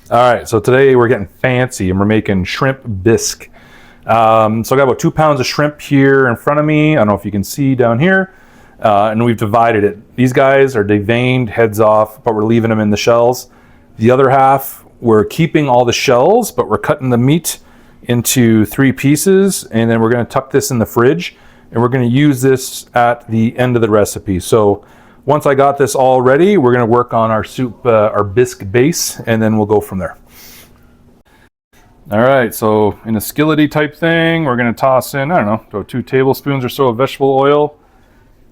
All right, so today we're getting fancy and we're making shrimp bisque. So I got about 2 pounds of shrimp here in front of me. I don't know if you can see down here. And we've divided it. These guys are deveined, heads off, but we're leaving them in the shells. The other half, we're keeping all the shells, but we're cutting the meat into 3 pieces, and then we're gonna tuck this in the fridge, and we're gonna use this at the end of the recipe. So once I got this all ready, we're gonna work on our soup, our bisque base, and then we'll go from there. All right, so in a skillety type thing, we're gonna toss in, I don't know, about 2 tablespoons or so of vegetable oil,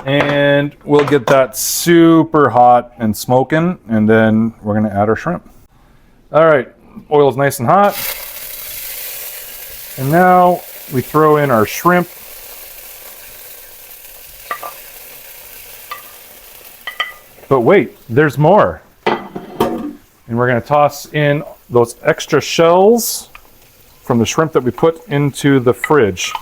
and we'll get that super hot and smoking, and then we're gonna add our shrimp. All right, oil's nice and hot. And now we throw in our shrimp. But wait, there's more. And we're gonna toss in those extra shells from the shrimp that we put into the fridge.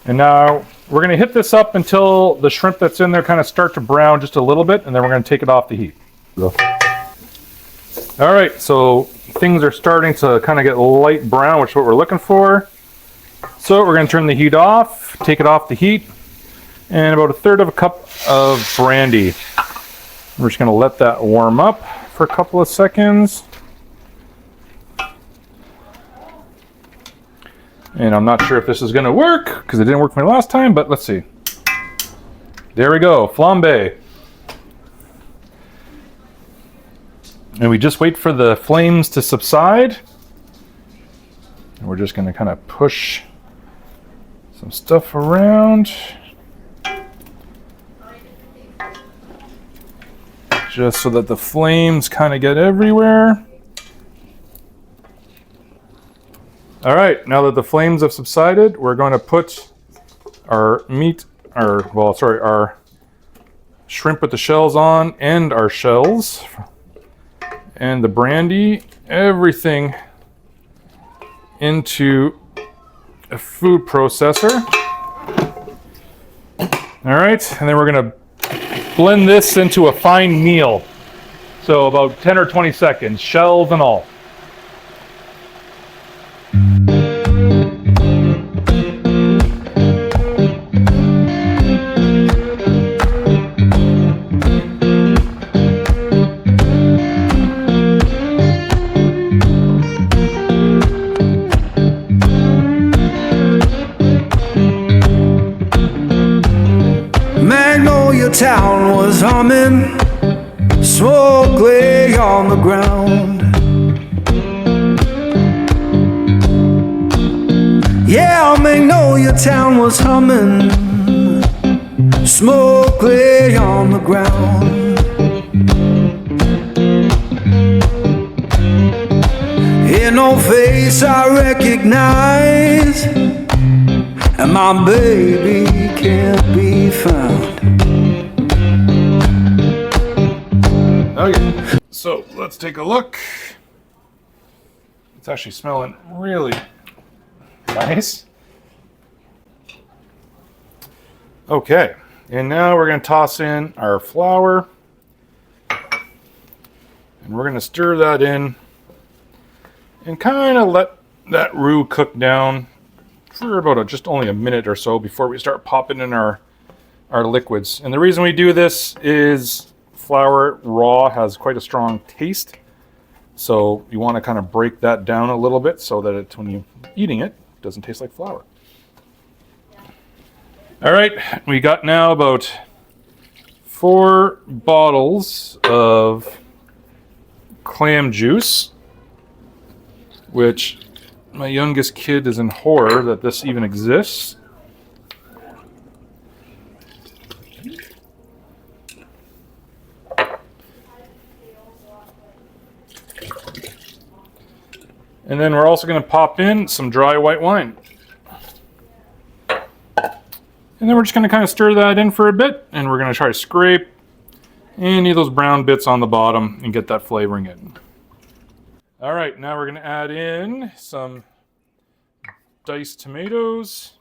And now we're gonna hit this up until the shrimp that's in there kind of start to brown just a little bit, and then we're gonna take it off the heat. All right, so things are starting to kind of get light brown, which is what we're looking for. So we're gonna turn the heat off, take it off the heat, and about 1/3 cup of brandy. We're just gonna let that warm up for a couple of seconds. And I'm not sure if this is gonna work, because it didn't work for me last time, but let's see. There we go, flambe. And we just wait for the flames to subside. And we're just gonna kind of push some stuff around. Just so that the flames kind of get everywhere. All right, now that the flames have subsided, we're going to put our meat, our shrimp with the shells on, and our shells, and the brandy, everything into a food processor. All right, and then we're gonna blend this into a fine meal. So about 10 or 20 seconds, shells and all. Magnolia town was humming, smoke lay on the ground. Yeah, Magnolia town was humming, smoke lay on the ground. Ain't no face I recognize, and my baby can't be found. Okay, so let's take a look. It's actually smelling really nice. Okay, and now we're going to toss in our flour, and we're going to stir that in and kind of let that roux cook down for about just only a minute or so before we start popping in our liquids. And the reason we do this is flour raw has quite a strong taste, so you want to kind of break that down a little bit so that when you're eating it, it doesn't taste like flour. All right, we got now about 4 bottles of clam juice, which my youngest kid is in horror that this even exists. And then we're also going to pop in some dry white wine. And then we're just going to kind of stir that in for a bit, and we're going to try to scrape any of those brown bits on the bottom and get that flavoring in. All right, now we're going to add in some diced tomatoes.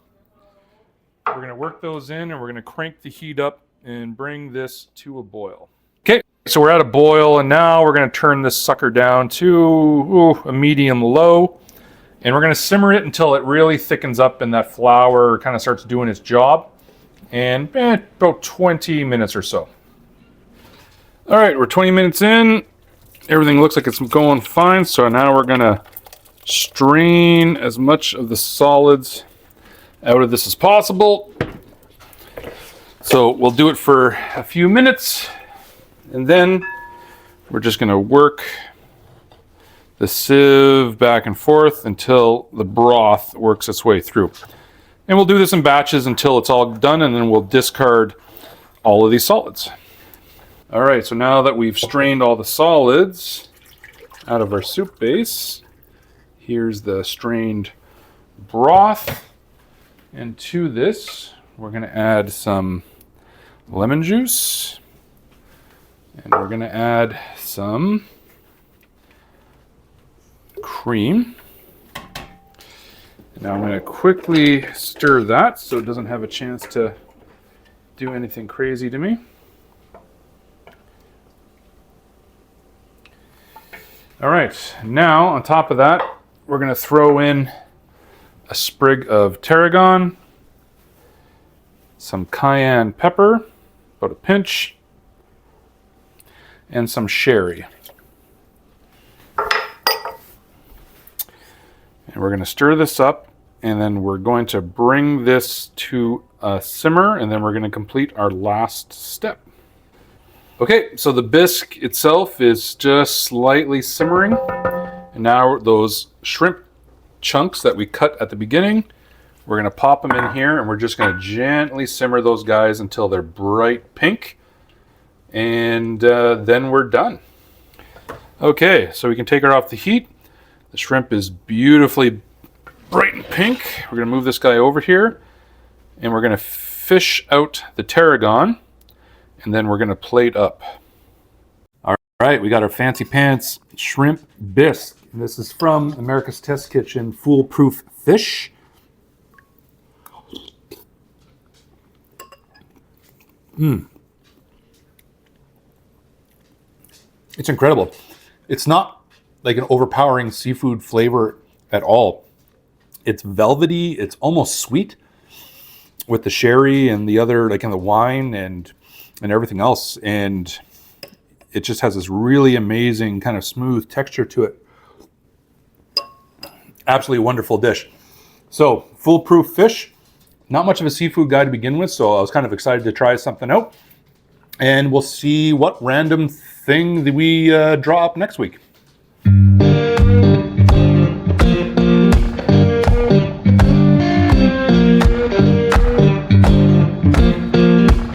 We're going to work those in, and we're going to crank the heat up and bring this to a boil. Okay, So we're at a boil, and now we're going to turn this sucker down to a medium low, and we're going to simmer it until it really thickens up and that flour kind of starts doing its job, and about 20 minutes or so. All right, we're 20 minutes in. Everything looks like it's going fine, so now we're going to strain as much of the solids out of this as possible. So we'll do it for a few minutes, and then we're just going to work the sieve back and forth until the broth works its way through. And we'll do this in batches until it's all done, and then we'll discard all of these solids. All right, so now that we've strained all the solids out of our soup base, here's the strained broth. And to this, we're going to add some lemon juice. And we're going to add some cream. And now I'm going to quickly stir that so it doesn't have a chance to do anything crazy to me. All right, now on top of that, we're going to throw in a sprig of tarragon, some cayenne pepper, about a pinch, and some sherry. And we're going to stir this up, and then we're going to bring this to a simmer, and then we're going to complete our last step. Okay, so the bisque itself is just slightly simmering, and now those shrimp chunks that we cut at the beginning, we're going to pop them in here, and we're just going to gently simmer those guys until they're bright pink, and then we're done. Okay, so we can take her off the heat. The shrimp is beautifully bright and pink. We're going to move this guy over here, and we're going to fish out the tarragon, and then we're going to plate up. All right, we got our fancy pants shrimp bisque. And this is from America's Test Kitchen Foolproof Fish. It's incredible. It's not like an overpowering seafood flavor at all. It's velvety. It's almost sweet with the sherry and the other, like in the wine and everything else. And it just has this really amazing kind of smooth texture to it. Absolutely wonderful dish. So, foolproof fish. Not much of a seafood guy to begin with, so I was kind of excited to try something out. And we'll see what random thing that we draw up next week.